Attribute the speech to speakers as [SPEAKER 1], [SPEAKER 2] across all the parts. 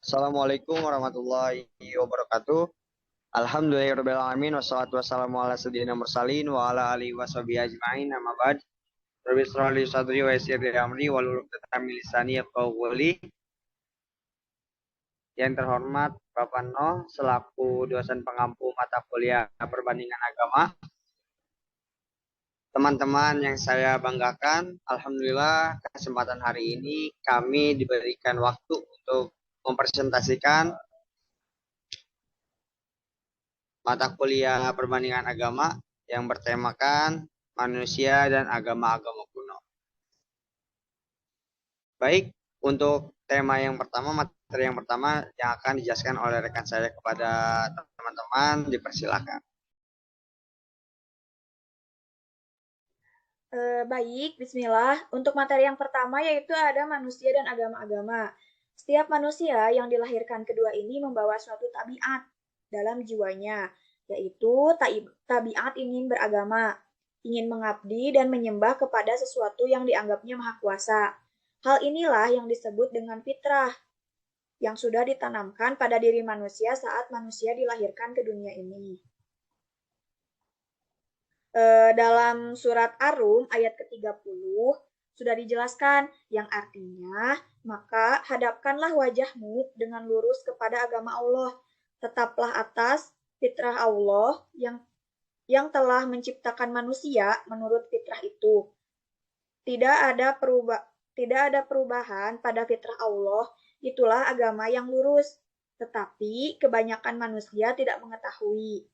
[SPEAKER 1] Assalamualaikum warahmatullahi wabarakatuh. Alhamdulillahirrahmanirrahim. Wassalatu wassalamu ala sayyidina mursalin wa ala alihi wa sahbihi ajma'in. Amma ba'd. Rabbi israh li sadri wa yassir li amri wa hlul 'uqdatam min lisani yafqahu qawli. Yang terhormat Bapak Noh selaku dosen pengampu mata kuliah perbandingan agama. Teman-teman yang saya banggakan, alhamdulillah kesempatan hari ini kami diberikan waktu untuk mempresentasikan mata kuliah perbandingan agama yang bertemakan manusia dan agama-agama kuno. Baik, untuk tema yang pertama, materi yang pertama yang akan dijelaskan oleh rekan saya kepada teman-teman, dipersilakan.
[SPEAKER 2] Baik, bismillah. Untuk materi yang pertama yaitu ada manusia dan agama-agama. Setiap manusia yang dilahirkan kedua ini membawa suatu tabiat dalam jiwanya, yaitu tabiat ingin beragama, ingin mengabdi dan menyembah kepada sesuatu yang dianggapnya maha kuasa. Hal inilah yang disebut dengan fitrah, yang sudah ditanamkan pada diri manusia saat manusia dilahirkan ke dunia ini. Dalam surat Ar-Rum ayat ke-30 sudah dijelaskan yang artinya, maka hadapkanlah wajahmu dengan lurus kepada agama Allah, tetaplah atas fitrah Allah yang telah menciptakan manusia menurut fitrah itu. Tidak ada perubahan pada fitrah Allah, itulah agama yang lurus. Tetapi kebanyakan manusia tidak mengetahui.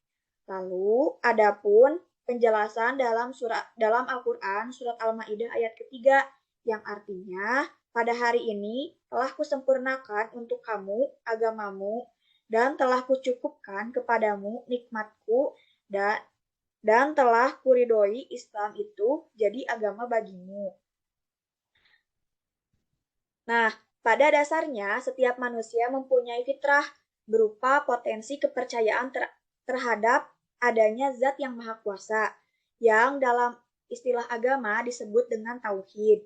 [SPEAKER 2] Lalu adapun penjelasan dalam Al-Qur'an surat Al-Maidah ayat ketiga yang artinya pada hari ini telah kusempurnakan untuk kamu agamamu dan telah kucukupkan kepadamu nikmatku dan telah kuridhoi Islam itu jadi agama bagimu. Nah, pada dasarnya setiap manusia mempunyai fitrah berupa potensi kepercayaan terhadap adanya zat yang maha kuasa, yang dalam istilah agama disebut dengan tauhid.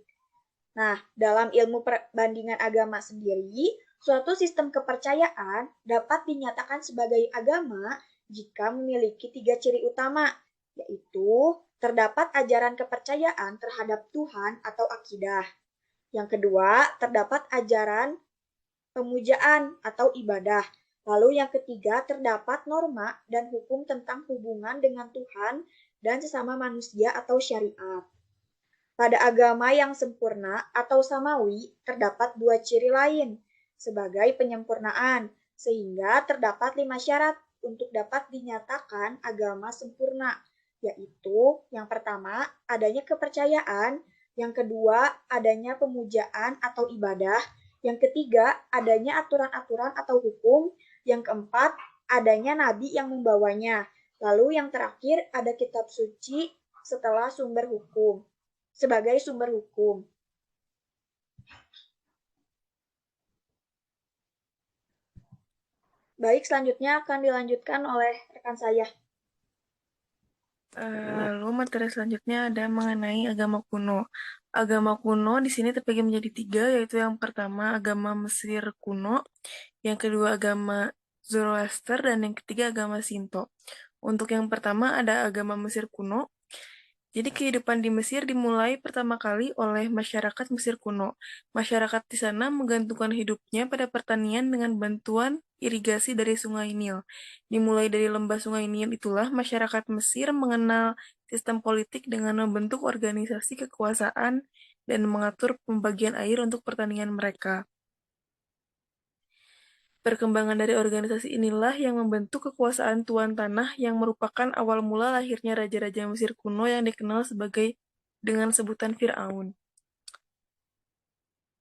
[SPEAKER 2] Nah, dalam ilmu perbandingan agama sendiri, suatu sistem kepercayaan dapat dinyatakan sebagai agama jika memiliki tiga ciri utama, yaitu terdapat ajaran kepercayaan terhadap Tuhan atau akidah. Yang kedua, terdapat ajaran pemujaan atau ibadah. Lalu yang ketiga, terdapat norma dan hukum tentang hubungan dengan Tuhan dan sesama manusia atau syariat. Pada agama yang sempurna atau samawi, terdapat dua ciri lain sebagai penyempurnaan, sehingga terdapat 5 syarat untuk dapat dinyatakan agama sempurna, yaitu yang pertama, adanya kepercayaan, yang kedua, adanya pemujaan atau ibadah, yang ketiga, adanya aturan-aturan atau hukum, yang keempat, adanya nabi yang membawanya, lalu yang terakhir ada kitab suci setelah sumber hukum, sebagai sumber hukum. Baik, selanjutnya akan dilanjutkan oleh rekan saya.
[SPEAKER 3] Lalu materi selanjutnya ada mengenai agama kuno. Agama kuno di sini terbagi menjadi tiga, yaitu yang pertama agama Mesir kuno, yang kedua agama Zoroaster, dan yang ketiga agama Shinto. Untuk yang pertama ada agama Mesir kuno. Jadi kehidupan di Mesir dimulai pertama kali oleh masyarakat Mesir kuno. Masyarakat di sana menggantungkan hidupnya pada pertanian dengan bantuan irigasi dari Sungai Nil. Dimulai dari lembah Sungai Nil itulah masyarakat Mesir mengenal sistem politik dengan membentuk organisasi kekuasaan dan mengatur pembagian air untuk pertanian mereka. Perkembangan dari organisasi inilah yang membentuk kekuasaan tuan tanah yang merupakan awal mula lahirnya raja-raja Mesir kuno yang dikenal sebagai dengan sebutan Firaun.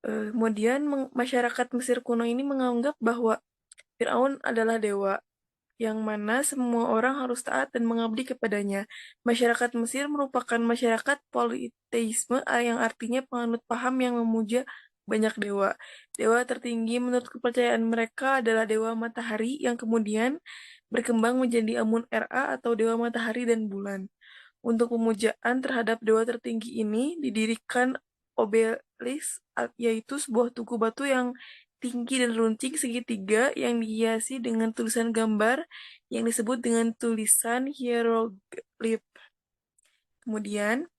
[SPEAKER 3] Kemudian masyarakat Mesir kuno ini menganggap bahwa Firaun adalah dewa, yang mana semua orang harus taat dan mengabdi kepadanya. Masyarakat Mesir merupakan masyarakat politeisme yang artinya penganut paham yang memuja banyak dewa. Dewa tertinggi menurut kepercayaan mereka adalah dewa matahari yang kemudian berkembang menjadi Amun-Ra atau dewa matahari dan bulan. Untuk pemujaan terhadap dewa tertinggi ini didirikan obelisk, yaitu sebuah tugu batu yang tinggi dan runcing segitiga yang dihiasi dengan tulisan gambar yang disebut dengan tulisan hieroglif. Kemudian,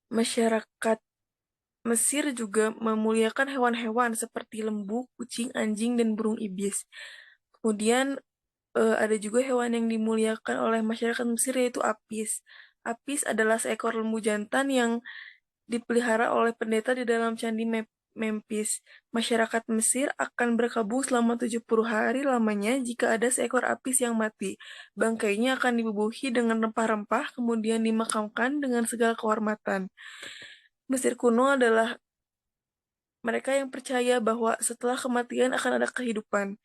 [SPEAKER 3] masyarakat Mesir juga memuliakan hewan-hewan seperti lembu, kucing, anjing, dan burung ibis. Kemudian ada juga hewan yang dimuliakan oleh masyarakat Mesir yaitu apis. Apis adalah seekor lembu jantan yang dipelihara oleh pendeta di dalam candi Memphis. Masyarakat Mesir akan berkabung selama 70 hari lamanya jika ada seekor apis yang mati. Bangkainya akan dibubuhi dengan rempah-rempah, kemudian dimakamkan dengan segala kehormatan. Mesir kuno adalah mereka yang percaya bahwa setelah kematian akan ada kehidupan.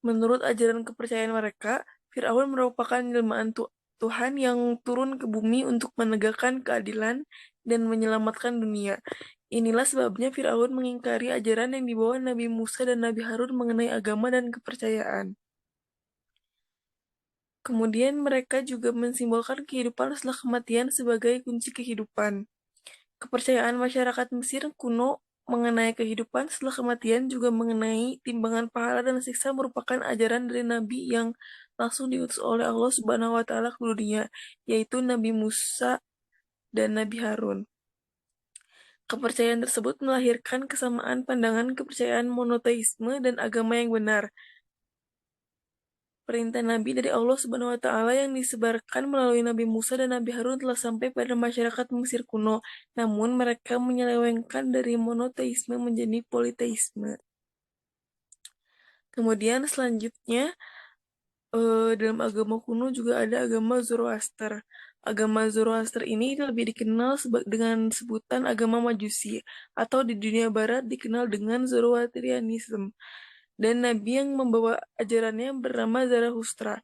[SPEAKER 3] Menurut ajaran kepercayaan mereka, Firaun merupakan jelmaan Tuhan yang turun ke bumi untuk menegakkan keadilan dan menyelamatkan dunia. Inilah sebabnya Firaun mengingkari ajaran yang dibawa Nabi Musa dan Nabi Harun mengenai agama dan kepercayaan. Kemudian mereka juga mensimbolkan kehidupan setelah kematian sebagai kunci kehidupan. Kepercayaan masyarakat Mesir kuno mengenai kehidupan setelah kematian juga mengenai timbangan pahala dan siksa merupakan ajaran dari Nabi yang langsung diutus oleh Allah Subhanahu wa Ta'ala ke dunia, yaitu Nabi Musa dan Nabi Harun. Kepercayaan tersebut melahirkan kesamaan pandangan kepercayaan monoteisme dan agama yang benar. Perintah Nabi dari Allah Subhanahu wa Ta'ala yang disebarkan melalui Nabi Musa dan Nabi Harun telah sampai pada masyarakat Mesir kuno, namun mereka menyelewengkan dari monoteisme menjadi politeisme. Kemudian selanjutnya dalam agama kuno juga ada agama Zoroaster. Agama Zoroaster ini lebih dikenal dengan sebutan agama Majusi atau di dunia barat dikenal dengan Zoroastrianism. Dan nabi yang membawa ajarannya bernama Zarathustra.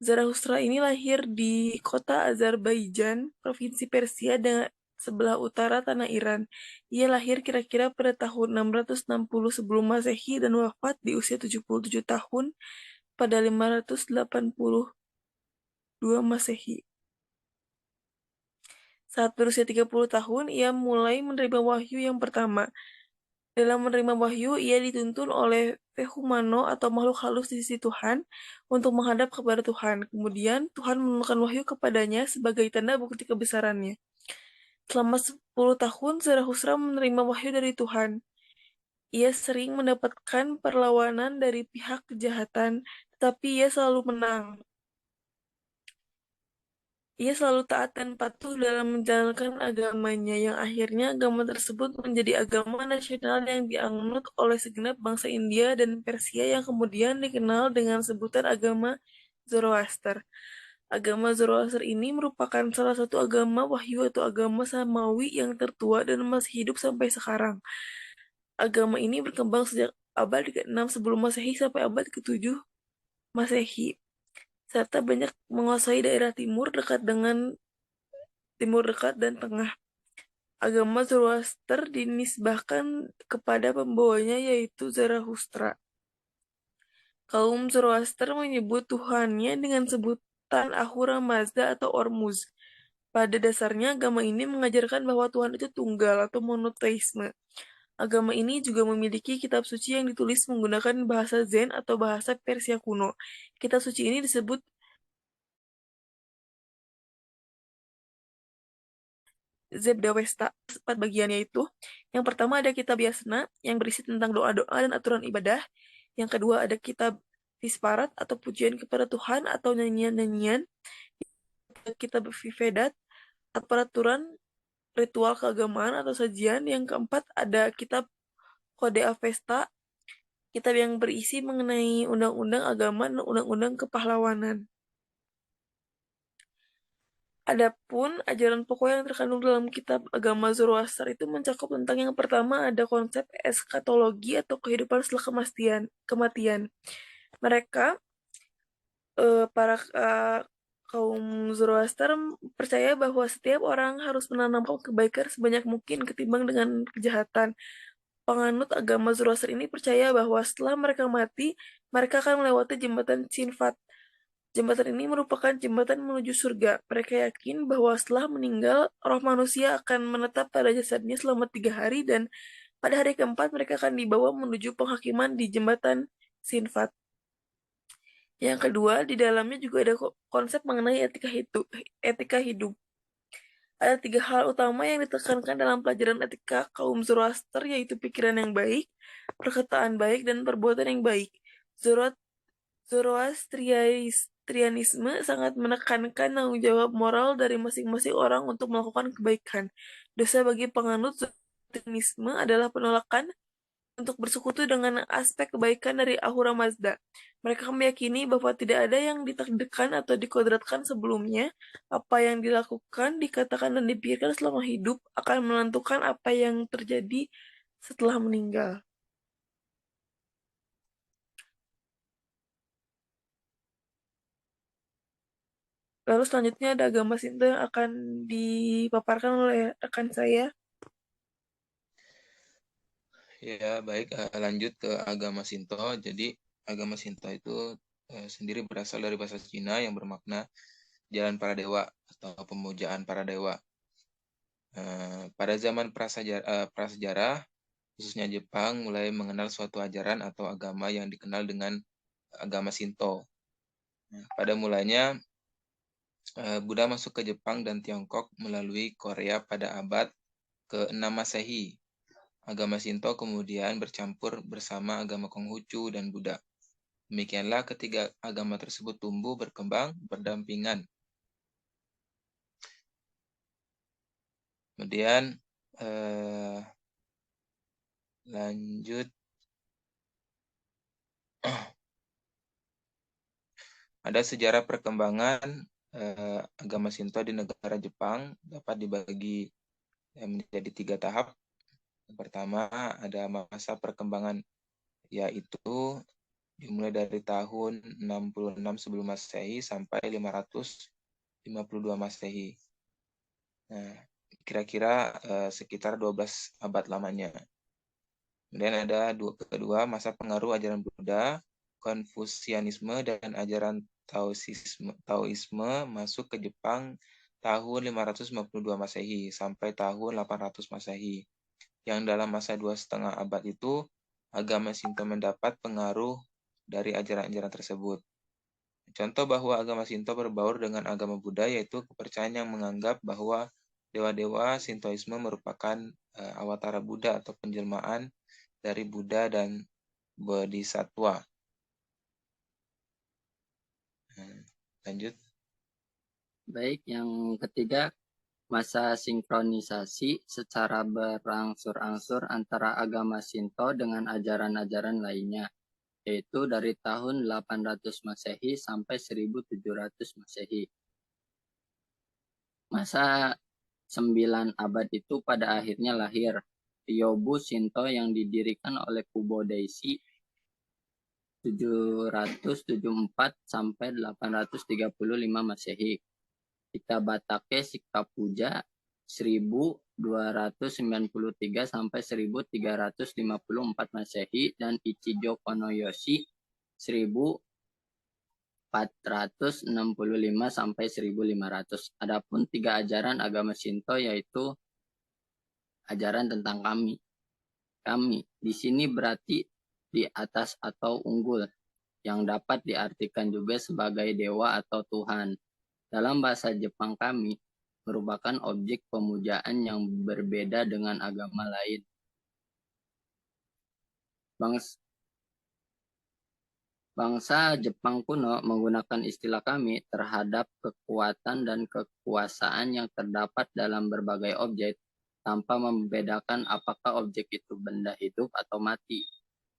[SPEAKER 3] Zarathustra ini lahir di kota Azerbaijan, provinsi Persia dengan sebelah utara tanah Iran. Ia lahir kira-kira pada tahun 660 sebelum Masehi dan wafat di usia 77 tahun pada 582 Masehi. Saat berusia 30 tahun, ia mulai menerima wahyu yang pertama. Dalam menerima wahyu, ia dituntun oleh Vehumano atau makhluk halus di sisi Tuhan untuk menghadap kepada Tuhan. Kemudian, Tuhan menurunkan wahyu kepadanya sebagai tanda bukti kebesarannya. Selama 10 tahun, Zarathustra menerima wahyu dari Tuhan. Ia sering mendapatkan perlawanan dari pihak kejahatan, tetapi ia selalu menang. Ia selalu taat dan patuh dalam menjalankan agamanya, yang akhirnya agama tersebut menjadi agama nasional yang dianut oleh segenap bangsa India dan Persia yang kemudian dikenal dengan sebutan agama Zoroaster. Agama Zoroaster ini merupakan salah satu agama wahyu atau agama samawi yang tertua dan masih hidup sampai sekarang. Agama ini berkembang sejak abad ke-6 sebelum Masehi sampai abad ke-7 Masehi, serta banyak menguasai daerah timur dekat dan tengah. Agama Zoroaster dinisbahkan kepada pembawanya yaitu Zarathustra. Kaum Zoroaster menyebut Tuhannya dengan sebutan Ahura Mazda atau Ormuz. Pada dasarnya agama ini mengajarkan bahwa Tuhan itu tunggal atau monoteisme. Agama ini juga memiliki kitab suci yang ditulis menggunakan bahasa Zen atau bahasa Persia kuno. Kitab suci ini disebut Zebdawesta. 4 bagian yaitu, yang pertama ada kitab Yasna yang berisi tentang doa-doa dan aturan ibadah. Yang kedua ada kitab Visparat atau pujian kepada Tuhan atau nyanyian-nyanyian. Kitab Vivedat atau peraturan ritual keagamaan atau sajian. Yang keempat ada kitab Kode Avesta, kitab yang berisi mengenai undang-undang agama dan undang-undang kepahlawanan. Adapun ajaran pokok yang terkandung dalam kitab agama Zoroaster itu mencakup tentang yang pertama ada konsep eskatologi atau kehidupan setelah kematian. Mereka para kaum Zoroaster percaya bahwa setiap orang harus menanamkan kebaikan sebanyak mungkin ketimbang dengan kejahatan. Penganut agama Zoroaster ini percaya bahwa setelah mereka mati, mereka akan melewati jembatan Sinfat. Jembatan ini merupakan jembatan menuju surga. Mereka yakin bahwa setelah meninggal, roh manusia akan menetap pada jasadnya selama 3 hari dan Pada hari keempat, mereka akan dibawa menuju penghakiman di jembatan Sinfat. Yang kedua, di dalamnya juga ada konsep mengenai etika hidup. Ada 3 hal utama yang ditekankan dalam pelajaran etika kaum Zoroaster, yaitu pikiran yang baik, perkataan baik, dan perbuatan yang baik. Zoroastrianisme sangat menekankan tanggung jawab moral dari masing-masing orang untuk melakukan kebaikan. Dosa bagi penganut Zoroastrianisme adalah penolakan untuk bersekutu dengan aspek kebaikan dari Ahura Mazda. Mereka meyakini bahwa tidak ada yang ditakdirkan atau dikodratkan sebelumnya. Apa yang dilakukan, dikatakan, dan dipikirkan selama hidup akan menentukan apa yang terjadi setelah meninggal. Lalu selanjutnya ada agama Sinto yang akan dipaparkan oleh rekan saya.
[SPEAKER 4] Ya, baik. Lanjut ke agama Shinto. Jadi, agama Shinto itu sendiri berasal dari bahasa Cina yang bermakna jalan para dewa atau pemujaan para dewa. Pada zaman prasejarah, khususnya Jepang, mulai mengenal suatu ajaran atau agama yang dikenal dengan agama Shinto. Pada mulanya, Buddha masuk ke Jepang dan Tiongkok melalui Korea pada abad ke-6 Masehi. Agama Shinto kemudian bercampur bersama agama Konghucu dan Buddha. Demikianlah ketiga agama tersebut tumbuh berkembang berdampingan. Kemudian lanjut. Ada sejarah perkembangan agama Shinto di negara Jepang dapat dibagi menjadi 3 tahap. Yang pertama ada masa perkembangan, yaitu dimulai dari tahun 66 sebelum Masehi sampai 552 Masehi. Nah, kira-kira sekitar 12 abad lamanya. Kemudian ada kedua, masa pengaruh ajaran Buddha, Konfusianisme, dan ajaran Taoisme masuk ke Jepang tahun 552 Masehi sampai tahun 800 Masehi. Yang dalam masa 2,5 abad itu, agama Shinto mendapat pengaruh dari ajaran-ajaran tersebut. Contoh bahwa agama Shinto berbaur dengan agama Buddha yaitu kepercayaan yang menganggap bahwa dewa-dewa Shintoisme merupakan awatara Buddha atau penjelmaan dari Buddha dan Bodhisattva. Lanjut.
[SPEAKER 5] Baik, yang ketiga, masa sinkronisasi secara berangsur-angsur antara agama Shinto dengan ajaran-ajaran lainnya, yaitu dari tahun 800 Masehi sampai 1700 Masehi. Masa 9 abad itu pada akhirnya lahir Ryobu Shinto yang didirikan oleh Kubo Daishi 774 sampai 835 Masehi. Kitabatake Shikapuja 1293 sampai 1354 Masehi dan Ichijo Konoyoshi 1465 sampai 1500. Adapun 3 ajaran agama Shinto yaitu ajaran tentang kami. Kami di sini berarti di atas atau unggul, yang dapat diartikan juga sebagai dewa atau Tuhan. Dalam bahasa Jepang, kami merupakan objek pemujaan yang berbeda dengan agama lain. Bangsa Jepang kuno menggunakan istilah kami terhadap kekuatan dan kekuasaan yang terdapat dalam berbagai objek tanpa membedakan apakah objek itu benda hidup atau mati,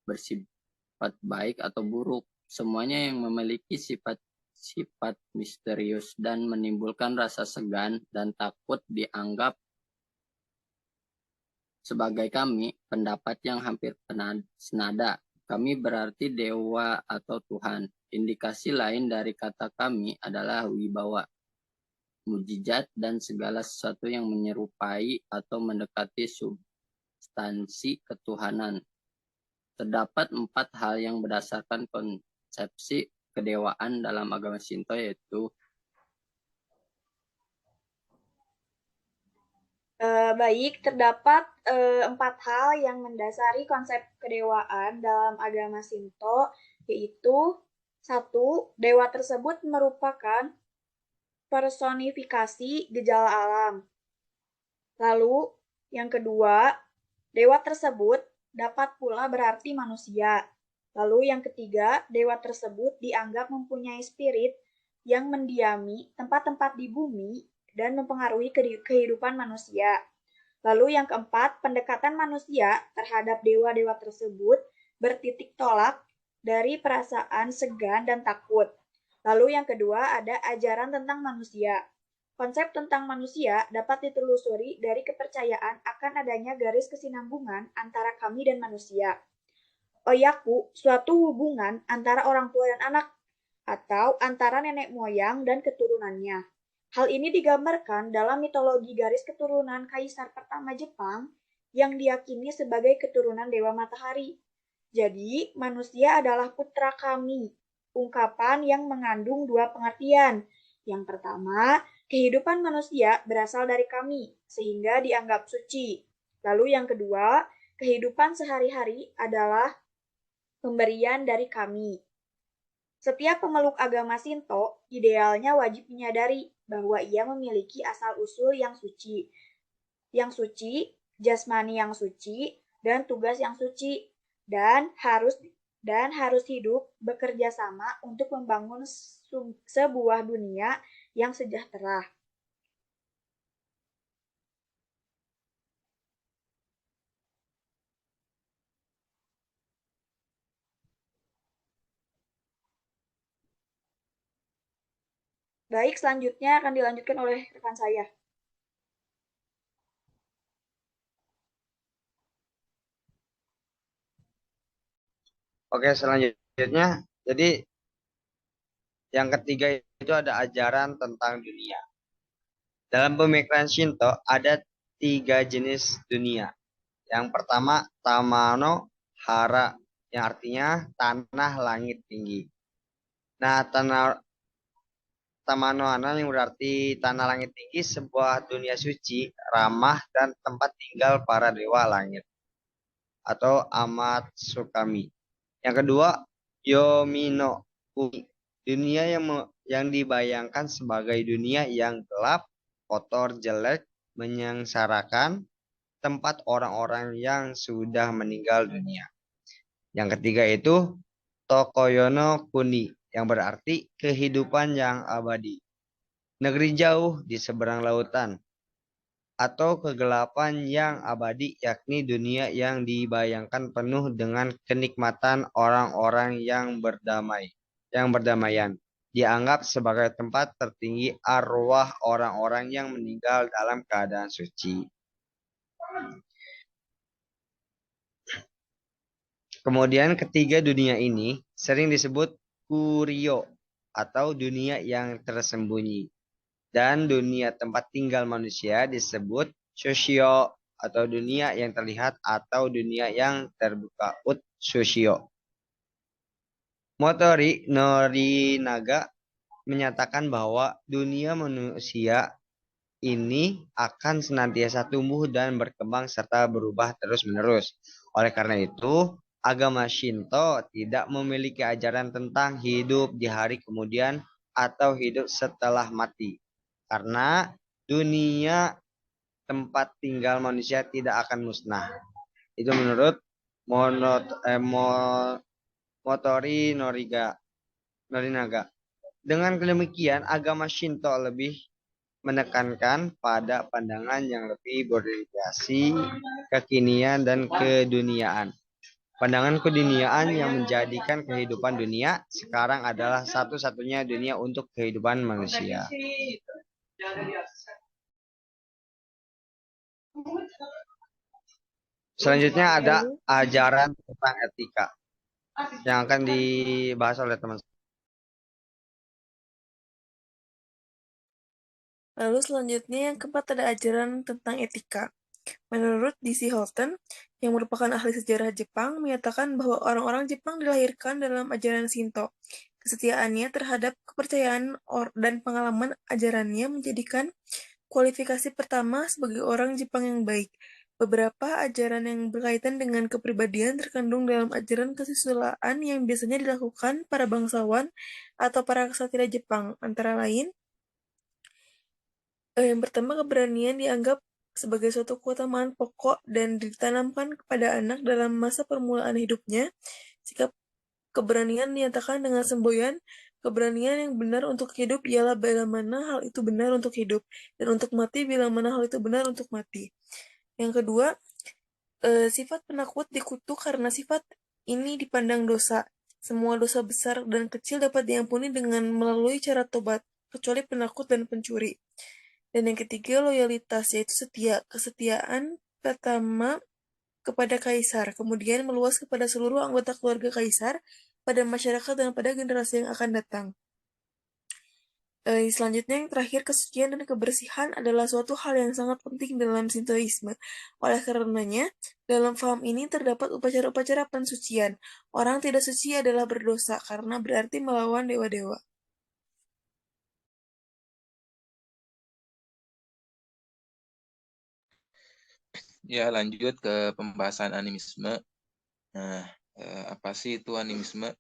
[SPEAKER 5] bersifat baik atau buruk. Semuanya yang memiliki sifat misterius dan menimbulkan rasa segan dan takut dianggap sebagai kami, pendapat yang hampir senada. Kami berarti dewa atau Tuhan. Indikasi lain dari kata kami adalah wibawa, mujizat, dan segala sesuatu yang menyerupai atau mendekati substansi ketuhanan. Terdapat 4 hal yang berdasarkan konsepsi kedewaan dalam agama Shinto, yaitu
[SPEAKER 2] Baik, terdapat 4 hal yang mendasari konsep kedewaan dalam agama Shinto, yaitu 1. Dewa tersebut merupakan personifikasi gejala alam. Lalu, yang kedua, dewa tersebut dapat pula berarti manusia. Lalu yang ketiga, dewa tersebut dianggap mempunyai spirit yang mendiami tempat-tempat di bumi dan mempengaruhi kehidupan manusia. Lalu yang keempat, pendekatan manusia terhadap dewa-dewa tersebut bertitik tolak dari perasaan segan dan takut. Lalu yang kedua ada ajaran tentang manusia. Konsep tentang manusia dapat ditelusuri dari kepercayaan akan adanya garis kesinambungan antara kami dan manusia. Oyaku, suatu hubungan antara orang tua dan anak, atau antara nenek moyang dan keturunannya. Hal ini digambarkan dalam mitologi garis keturunan kaisar pertama Jepang yang diyakini sebagai keturunan Dewa Matahari. Jadi, manusia adalah putra kami, ungkapan yang mengandung dua pengertian. Yang pertama, kehidupan manusia berasal dari kami, sehingga dianggap suci. Lalu yang kedua, kehidupan sehari-hari adalah pemberian dari kami. Setiap pemeluk agama Shinto idealnya wajib menyadari bahwa ia memiliki asal-usul yang suci, jasmani yang suci, dan tugas yang suci, dan harus hidup bekerja sama untuk membangun sebuah dunia yang sejahtera. Baik, selanjutnya akan dilanjutkan oleh rekan saya.
[SPEAKER 1] Oke, selanjutnya, jadi yang ketiga itu ada ajaran tentang dunia. Dalam pemikiran Shinto ada 3 jenis dunia. Yang pertama, Tamano Hara, yang artinya tanah langit tinggi. Nah, Tamano Hara yang berarti tanah langit tinggi, sebuah dunia suci, ramah, dan tempat tinggal para dewa langit atau Amatsukami. Yang kedua, Yomino Umi, dunia yang dibayangkan sebagai dunia yang gelap, kotor, jelek, menyengsarakan, tempat orang-orang yang sudah meninggal dunia. Yang ketiga itu Tokoyono Kuni, yang berarti kehidupan yang abadi. Negeri jauh di seberang lautan, atau kegelapan yang abadi, yakni dunia yang dibayangkan penuh dengan kenikmatan orang-orang yang berdamaian. Dianggap sebagai tempat tertinggi arwah orang-orang yang meninggal dalam keadaan suci. Kemudian ketiga dunia ini sering disebut Kurio atau dunia yang tersembunyi. Dan dunia tempat tinggal manusia disebut Shoshio atau dunia yang terlihat atau dunia yang terbuka, Shoshio. Motori Norinaga menyatakan bahwa dunia manusia ini akan senantiasa tumbuh dan berkembang serta berubah terus-menerus. Oleh karena itu, agama Shinto tidak memiliki ajaran tentang hidup di hari kemudian atau hidup setelah mati. Karena dunia tempat tinggal manusia tidak akan musnah. Itu menurut Motori Norinaga. Dengan demikian, agama Shinto lebih menekankan pada pandangan yang lebih berorientasi kekinian dan keduniaan. Pandangan keduniaan yang menjadikan kehidupan dunia sekarang adalah satu-satunya dunia untuk kehidupan manusia. Selanjutnya ada ajaran tentang etika yang akan dibahas oleh teman.
[SPEAKER 3] Lalu selanjutnya yang keempat ada ajaran tentang etika. Menurut D.C. Holton, yang merupakan ahli sejarah Jepang, menyatakan bahwa orang-orang Jepang dilahirkan dalam ajaran Shinto. Kesetiaannya terhadap kepercayaan dan pengalaman ajarannya menjadikan Kualifikasi pertama sebagai orang Jepang yang baik. Beberapa ajaran yang berkaitan dengan kepribadian terkandung dalam ajaran kesusilaan yang biasanya dilakukan para bangsawan atau para ksatria Jepang. Antara lain, yang pertama, keberanian dianggap sebagai suatu keutamaan pokok dan ditanamkan kepada anak dalam masa permulaan hidupnya. Sikap keberanian dinyatakan dengan semboyan, keberanian yang benar untuk hidup ialah bila mana hal itu benar untuk hidup, dan untuk mati bila mana hal itu benar untuk mati. Yang kedua, sifat penakut dikutuk karena sifat ini dipandang dosa. Semua dosa besar dan kecil dapat diampuni dengan melalui cara tobat, kecuali penakut dan pencuri. Dan yang ketiga, loyalitas, yaitu setia. Kesetiaan pertama kepada kaisar, kemudian meluas kepada seluruh anggota keluarga kaisar, pada masyarakat dan pada generasi yang akan datang. Selanjutnya yang terakhir, kesucian dan kebersihan adalah suatu hal yang sangat penting dalam Sintoisme. Oleh karenanya, dalam faham ini terdapat upacara-upacara pensucian. Orang tidak suci adalah berdosa karena berarti melawan dewa-dewa.
[SPEAKER 4] Ya, lanjut ke pembahasan animisme. Nah, apa sih itu animisme?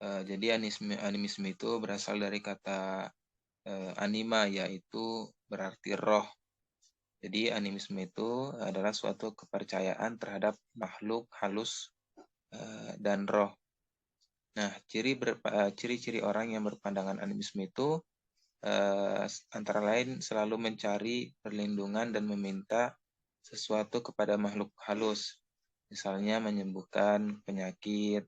[SPEAKER 4] Jadi animisme itu berasal dari kata anima, yaitu berarti roh. Jadi animisme itu adalah suatu kepercayaan terhadap makhluk halus dan roh. Nah, ciri-ciri orang yang berpandangan animisme itu antara lain selalu mencari perlindungan dan meminta sesuatu kepada makhluk halus. Misalnya menyembuhkan penyakit,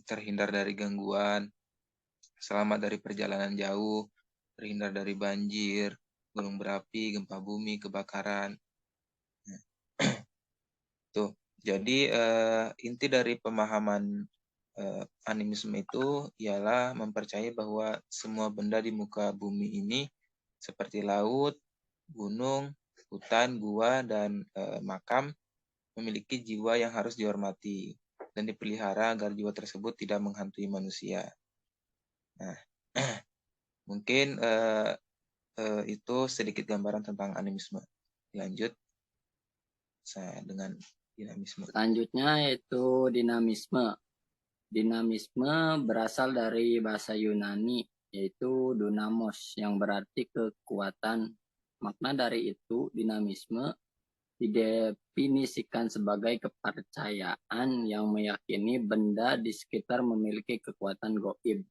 [SPEAKER 4] terhindar dari gangguan, selamat dari perjalanan jauh, terhindar dari banjir, gunung berapi, gempa bumi, kebakaran. Tuh. Jadi inti dari pemahaman animisme itu ialah mempercayai bahwa semua benda di muka bumi ini seperti laut, gunung, hutan, gua, dan makam memiliki jiwa yang harus dihormati dan dipelihara agar jiwa tersebut tidak menghantui manusia. Nah, mungkin itu sedikit gambaran tentang animisme. Lanjut dengan dinamisme.
[SPEAKER 5] Selanjutnya yaitu dinamisme. Dinamisme berasal dari bahasa Yunani, yaitu dynamos, yang berarti kekuatan. Makna dari itu, dinamisme didefinisikan sebagai kepercayaan yang meyakini benda di sekitar memiliki kekuatan gaib.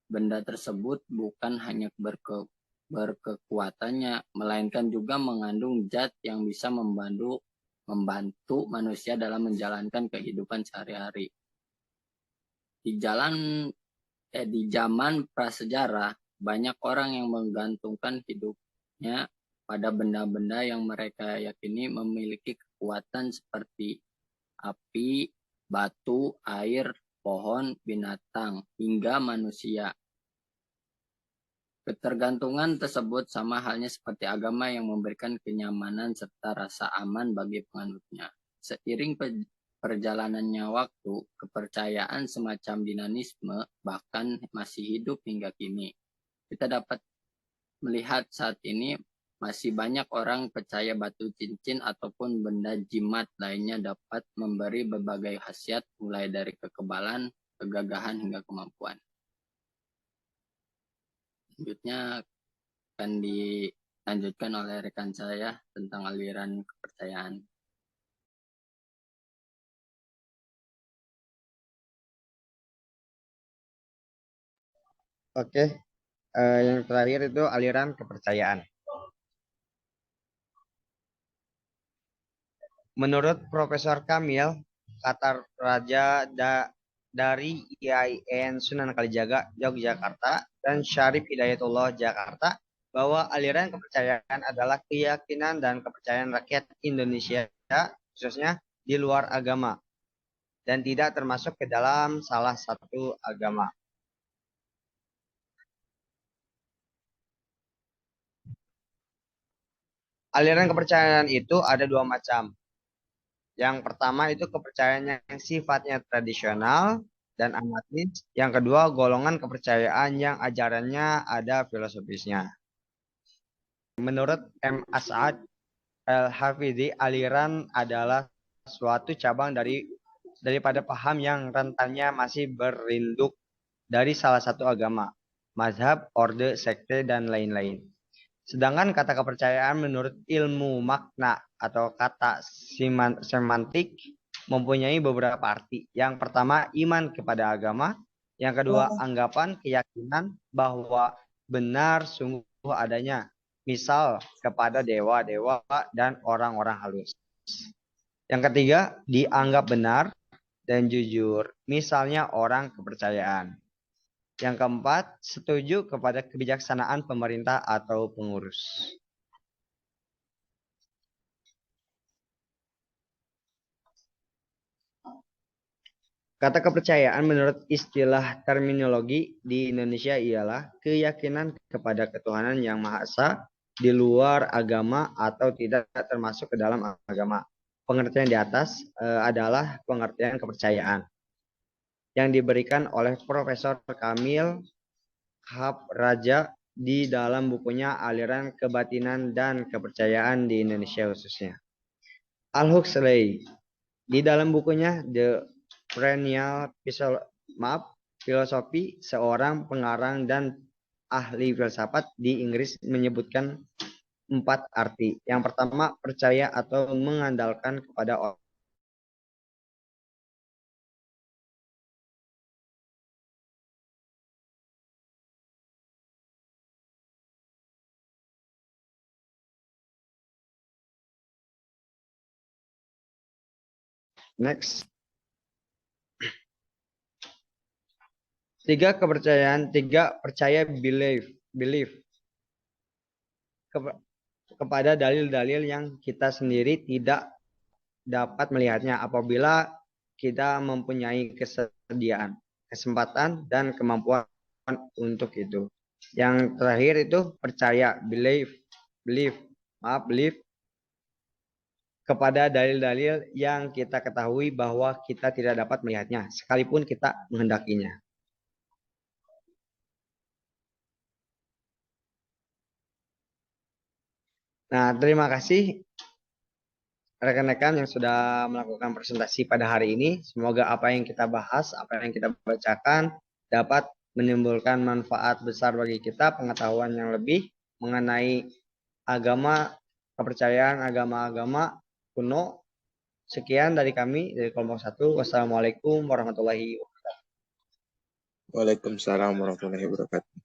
[SPEAKER 5] Benda tersebut bukan hanya berkekuatannya, melainkan juga mengandung zat yang bisa membantu manusia dalam menjalankan kehidupan sehari-hari. Di zaman prasejarah, banyak orang yang menggantungkan hidupnya pada benda-benda yang mereka yakini memiliki kekuatan seperti api, batu, air, pohon, binatang, hingga manusia. Ketergantungan tersebut sama halnya seperti agama yang memberikan kenyamanan serta rasa aman bagi penganutnya. Seiring perjalanannya waktu, kepercayaan semacam dinamisme bahkan masih hidup hingga kini. Kita dapat melihat saat ini masih banyak orang percaya batu cincin ataupun benda jimat lainnya dapat memberi berbagai khasiat, mulai dari kekebalan, kegagahan, hingga kemampuan. Selanjutnya akan dilanjutkan oleh rekan saya tentang aliran kepercayaan.
[SPEAKER 1] Oke, yang terakhir itu aliran kepercayaan. Menurut Profesor Kamil, kata Raja dari IAIN Sunan Kalijaga, Yogyakarta, dan Syarif Hidayatullah, Jakarta, bahwa aliran kepercayaan adalah keyakinan dan kepercayaan rakyat Indonesia, khususnya di luar agama, dan tidak termasuk ke dalam salah satu agama. Aliran kepercayaan itu ada dua macam. Yang pertama itu kepercayaan yang sifatnya tradisional dan amatis. Yang kedua golongan kepercayaan yang ajarannya ada filosofisnya. Menurut M. As'ad Al-Hafidhi, aliran adalah suatu cabang daripada paham yang rentannya masih berinduk dari salah satu agama, mazhab, orde, sekte, dan lain-lain. Sedangkan kata kepercayaan menurut ilmu makna atau kata semantik mempunyai beberapa arti. Yang pertama, iman kepada agama. Yang kedua, anggapan, keyakinan bahwa benar sungguh adanya. Misal kepada dewa-dewa dan orang-orang halus. Yang ketiga, dianggap benar dan jujur. Misalnya orang kepercayaan. Yang keempat, setuju kepada kebijaksanaan pemerintah atau pengurus. Kata kepercayaan menurut istilah terminologi di Indonesia ialah keyakinan kepada ketuhanan yang Maha Esa di luar agama atau tidak termasuk ke dalam agama. Pengertian di atas adalah pengertian kepercayaan yang diberikan oleh Profesor Kamil Hab Raja di dalam bukunya Aliran Kebatinan dan Kepercayaan di Indonesia khususnya. Al-Huxley di dalam bukunya The Perennial Filosofi, seorang pengarang dan ahli filsafat di Inggris menyebutkan 4 arti. Yang pertama, percaya atau mengandalkan kepada orang. Next. 3 kepercayaan, 3 percaya belief kepada dalil-dalil yang kita sendiri tidak dapat melihatnya apabila kita mempunyai kesediaan, kesempatan, dan kemampuan untuk itu. Yang terakhir itu percaya, belief kepada dalil-dalil yang kita ketahui bahwa kita tidak dapat melihatnya, sekalipun kita menghendakinya. Nah, terima kasih rekan-rekan yang sudah melakukan presentasi pada hari ini. Semoga apa yang kita bahas, apa yang kita bacakan dapat menimbulkan manfaat besar bagi kita, pengetahuan yang lebih mengenai agama, kepercayaan agama-agama kuno. Sekian dari kami, dari kelompok 1. Wassalamualaikum warahmatullahi wabarakatuh.
[SPEAKER 4] Waalaikumsalam warahmatullahi wabarakatuh.